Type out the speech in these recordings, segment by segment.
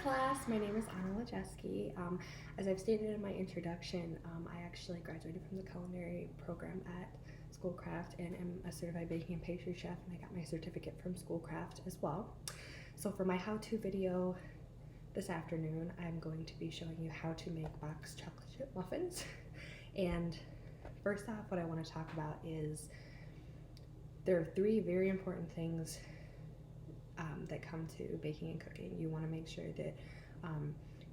class, my name is Anna Lejeski. As I've stated in my introduction, I actually graduated from the culinary program at Schoolcraft and am a certified baking and pastry chef, and I got my certificate from Schoolcraft as well. So for my how-to video this afternoon, I'm going to be showing you how to make box chocolate chip muffins. And first off, what I want to talk about is there are three very important things that come to baking and cooking. You want to make sure that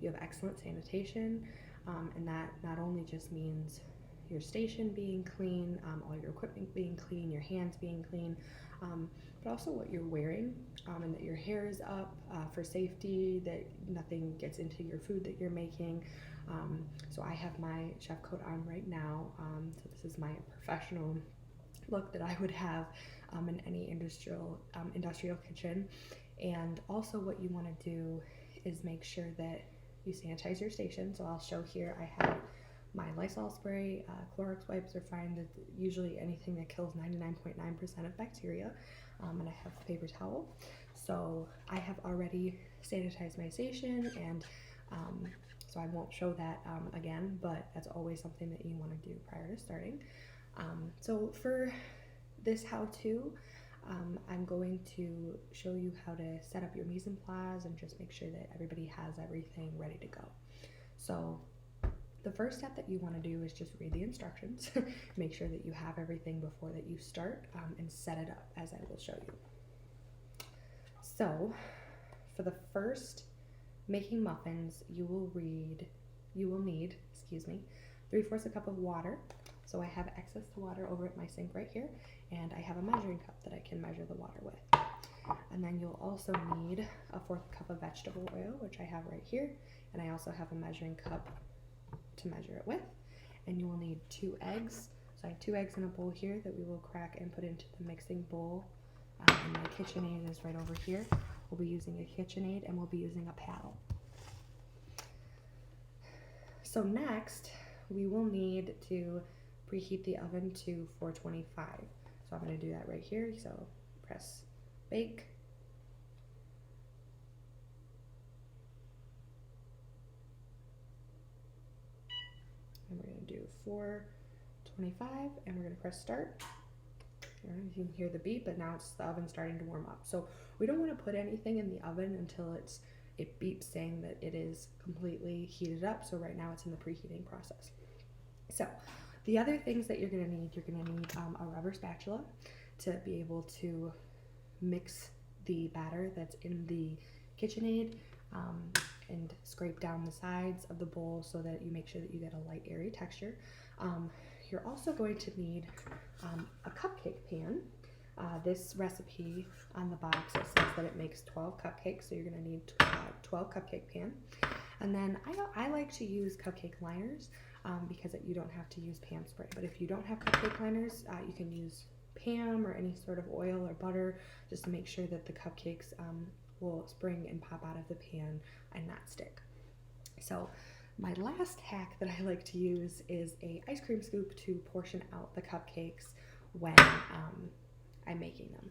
you have excellent sanitation, and that not only just means your station being clean, all your equipment being clean, your hands being clean, but also what you're wearing, and that your hair is up for safety, that nothing gets into your food that you're making. So I have my chef coat on right now, so this is my professional look that I would have in any industrial kitchen. And also what you want to do is make sure that you sanitize your station. So I'll show here I have my Lysol spray, Clorox wipes are fine, that usually anything that kills 99.9% of bacteria, and I have a paper towel. So I have already sanitized my station, and so I won't show that again, but that's always something that you want to do prior to starting. So for this how-to, I'm going to show you how to set up your mise en place and just make sure that everybody has everything ready to go. So the first step that you want to do is just read the instructions. Make sure that you have everything before that you start, and set it up as I will show you. So for the first making muffins, you will need 3/4 cup of water. So I have access to water over at my sink right here, and I have a measuring cup that I can measure the water with. And then you'll also need 1/4 cup of vegetable oil, which I have right here, and I also have a measuring cup to measure it with. And you will need 2 eggs. So I have 2 eggs in a bowl here that we will crack and put into the mixing bowl. And my KitchenAid is right over here. We'll be using a KitchenAid, and we'll be using a paddle. So next, we will need to preheat the oven to 425. So I'm going to do that right here. So press bake. And we're going to do 425, and we're going to press start. You can hear the beep, but now the oven's starting to warm up. So we don't want to put anything in the oven until it beeps saying that it is completely heated up. So right now it's in the preheating process. So the other things that you're going to need a rubber spatula to be able to mix the batter that's in the KitchenAid, and scrape down the sides of the bowl so that you make sure that you get a light, airy texture. You're also going to need a cupcake pan. This recipe on the box, it says that it makes 12 cupcakes, so you're going to need 12 cupcake pan. And then I like to use cupcake liners because you don't have to use Pam spray. But if you don't have cupcake liners, you can use Pam or any sort of oil or butter, just to make sure that the cupcakes will spring and pop out of the pan and not stick. So my last hack that I like to use is a ice cream scoop to portion out the cupcakes when I'm making them.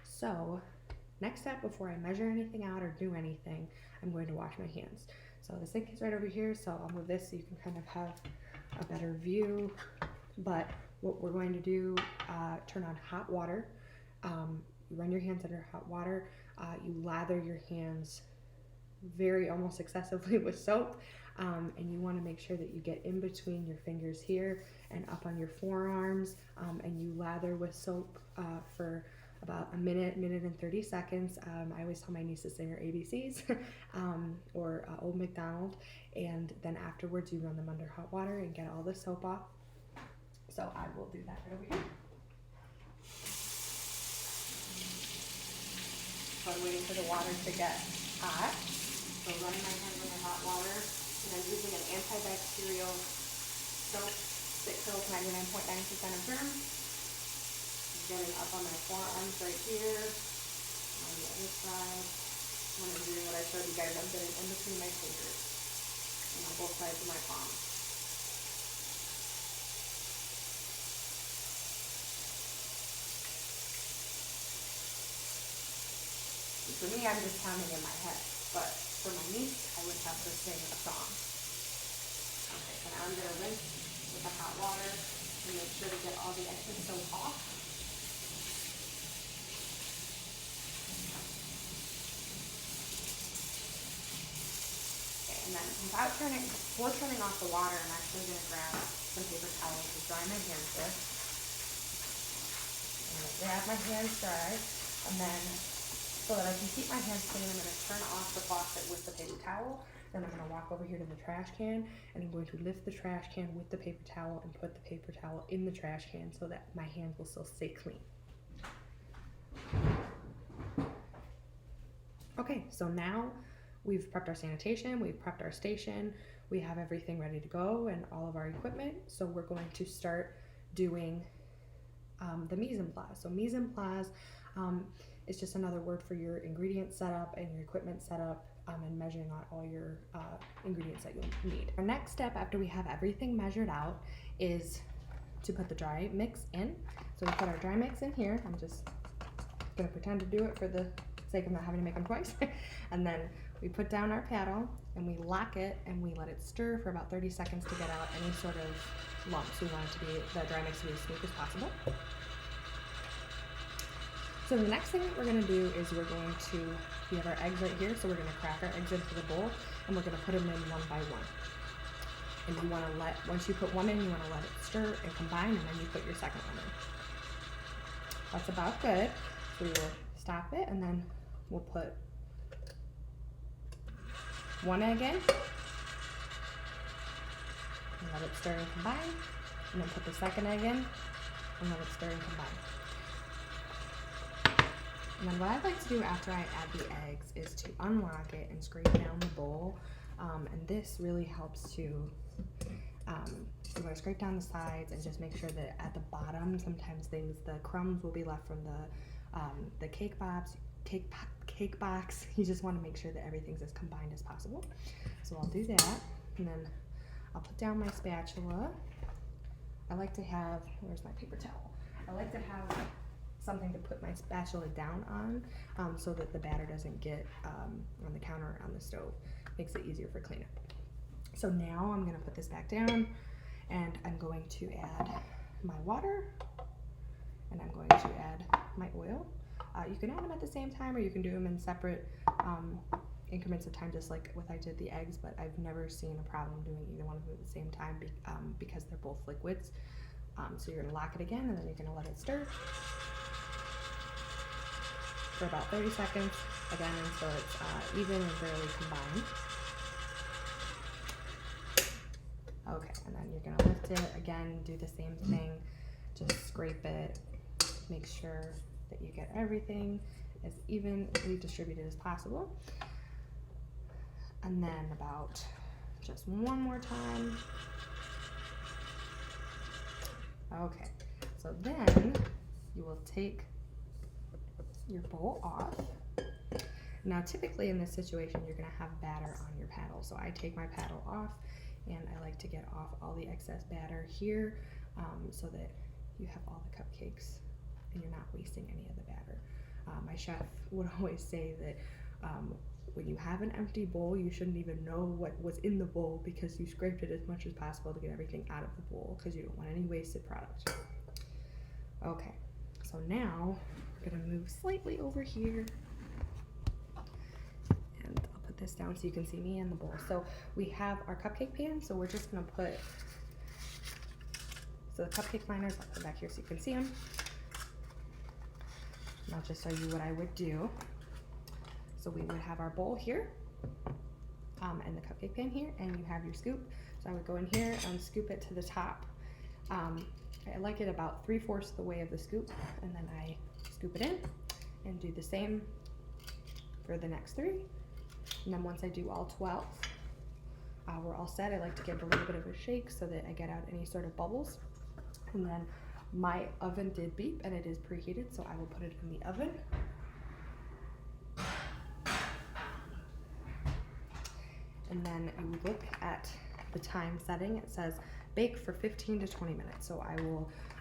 So next step, before I measure anything out or do anything, I'm going to wash my hands. So the sink is right over here, so I'll move this so you can kind of have a better view. But what we're going to do, turn on hot water. You run your hands under hot water. You lather your hands almost excessively with soap, and you want to make sure that you get in between your fingers here and up on your forearms, and you lather with soap for about a minute and 30 seconds. I always tell my niece to sing her ABCs or Old MacDonald, and then afterwards you run them under hot water and get all the soap off. So I will do that right over here. So I'm waiting for the water to get hot. So running my hands under hot water, and then using an antibacterial soap that kills 99.9% of germs. Getting up on my forearms right here, on the other side. When I'm doing what I showed you guys, I'm getting in between my fingers and on both sides of my palm. For me, I'm just counting in my head. but for my niece, I would have her sing a song. Okay, so now I'm going to rinse with the hot water and make sure to get all the excess soap off. Okay, and then before turning off the water, I'm actually going to grab some paper towels to dry my hands with. I'm going to grab my hands dry, and then so that I can keep my hands clean, I'm going to turn off the faucet with the paper towel. Then I'm going to walk over here to the trash can, and I'm going to lift the trash can with the paper towel and put the paper towel in the trash can so that my hands will still stay clean. Okay, so now we've prepped our sanitation, we've prepped our station, we have everything ready to go and all of our equipment. So we're going to start doing the mise en place. So mise en place is just another word for your ingredient setup and your equipment setup, and measuring out all your ingredients that you'll need. Our next step after we have everything measured out is to put the dry mix in. So we put our dry mix in here. I'm just gonna pretend to do it for the sake of not having to make them twice. And then we put down our paddle and we lock it and we let it stir for about 30 seconds to get out any sort of lumps. We want it to be, the dry mix to be as smooth as possible. So the next thing that we're going to do is we have our eggs right here, so we're going to crack our eggs into the bowl and we're going to put them in one by one. And you want to once you put one in, you want to let it stir and combine, and then you put your second one in. That's about good. So we will stop it and then we'll put one egg in and let it stir and combine, and then put the second egg in and let it stir and combine. And then what I like to do after I add the eggs is to unlock it and scrape down the bowl. And this really helps to, you want to scrape down the sides and just make sure that at the bottom, sometimes the crumbs will be left from the cake box. You just want to make sure that everything's as combined as possible. So I'll do that, and then I'll put down my spatula. I like to have, where's my paper towel? I like to have something to put my spatula down on, so that the batter doesn't get on the counter or on the stove. Makes it easier for cleanup. So now I'm gonna put this back down and I'm going to add my water and I'm going to add my oil. You can add them at the same time, or you can do them in separate increments of time, just like what I did the eggs, but I've never seen a problem doing either one of them at the same time because they're both liquids. So you're gonna lock it again and then you're gonna let it stir for about 30 seconds, again until it's even and fairly combined. Okay, and then you're gonna lift it again, do the same thing, just scrape it, make sure that you get everything as evenly distributed as possible. And then about just one more time. Okay, so then you will take your bowl off. Now typically in this situation you're going to have batter on your paddle, so I take my paddle off and I like to get off all the excess batter here, so that you have all the cupcakes and you're not wasting any of the batter. My chef would always say that when you have an empty bowl, you shouldn't even know what was in the bowl because you scraped it as much as possible to get everything out of the bowl, because you don't want any wasted product. Okay, so now we're gonna move slightly over here and I'll put this down so you can see me in the bowl. So we have our cupcake pan, so we're just gonna put, so the cupcake liners, I'll put back here so you can see them. And I'll just show you what I would do. So we would have our bowl here, and the cupcake pan here, and you have your scoop. So I would go in here and scoop it to the top. I like it about 3/4 the way of the scoop, and then I scoop it in and do the same for the next 3. And then once I do all 12, we're all set. I like to give a little bit of a shake so that I get out any sort of bubbles. And then my oven did beep and it is preheated, so I will put it in the oven. And then you look at the time setting, it says bake for 15 to 20 minutes. So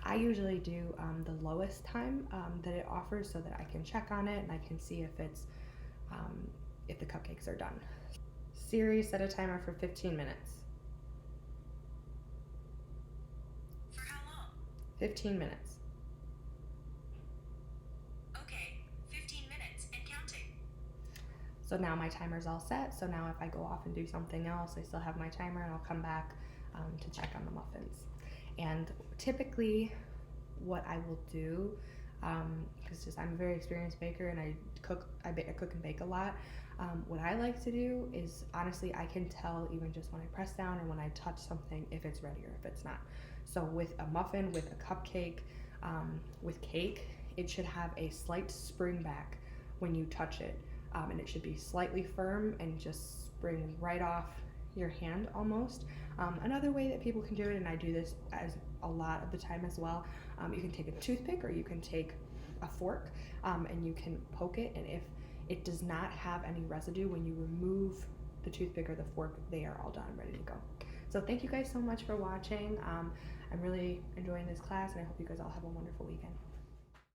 I usually do the lowest time that it offers so that I can check on it and I can see if it's if the cupcakes are done. Siri, set a timer for 15 minutes. For how long? 15 minutes. Okay, 15 minutes and counting. So now my timer's all set. So now if I go off and do something else, I still have my timer and I'll come back to check on the muffins. And typically what I will do, because I'm a very experienced baker and I cook and bake a lot. What I like to do is, honestly, I can tell even just when I press down or when I touch something if it's ready or if it's not. So with a muffin, with a cupcake, with cake, it should have a slight spring back when you touch it, and it should be slightly firm and just spring right off your hand almost. Another way that people can do it, and I do this as a lot of the time as well, you can take a toothpick or you can take a fork, and you can poke it, and if it does not have any residue, when you remove the toothpick or the fork, they are all done, ready to go. So thank you guys so much for watching. I'm really enjoying this class, and I hope you guys all have a wonderful weekend.